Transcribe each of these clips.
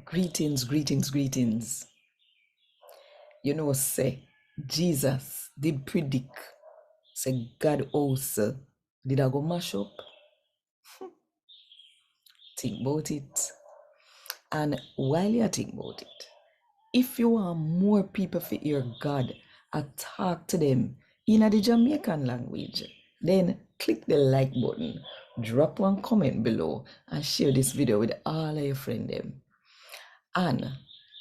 Greetings, greetings, greetings. You know, say, Jesus did predict, say, God also did I go mash up? Think about it. And while you think about it, if you want more people to hear God and talk to them in the Jamaican language, then click the like button, drop one comment below, and share this video with all of your friends. And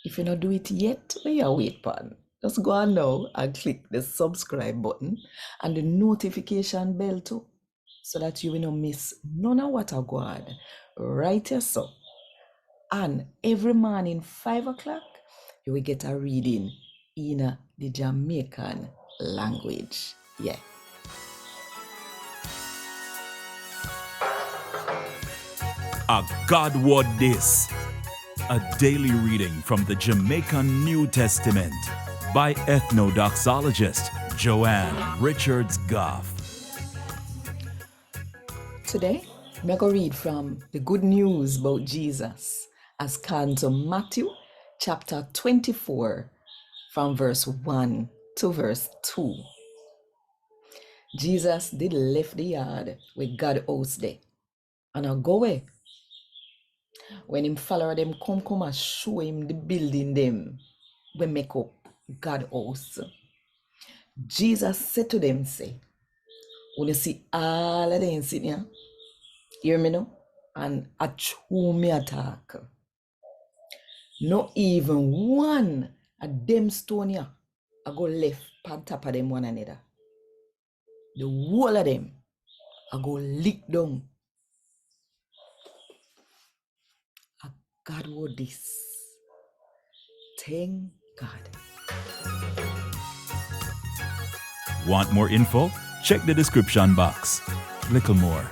if you not do it yet, where you wait pan? Just go on now and click the subscribe button and the notification bell too, so that you will not miss none of what I go on right here. So, and every morning 5 o'clock, you will get a reading in the Jamaican language. Yeah. A God Word This, a daily reading from the Jamaican New Testament by Ethnodoxologist Joanne Richards Goffe. Today, I'm going to read from the Good News about Jesus as can to Matthew chapter 24 from verse 1 to verse 2. Jesus did left the yard with God house there and I go away. When him follower them come and show him the building them we make up God house. Jesus said to them, say, when you see all of them sitting here, hear me now, and a true me attack. Not even one of them stone here I go left on top of them one another. The whole of them I go lick down. A God word this. Thank God. Want more info? Check the description box. Little more.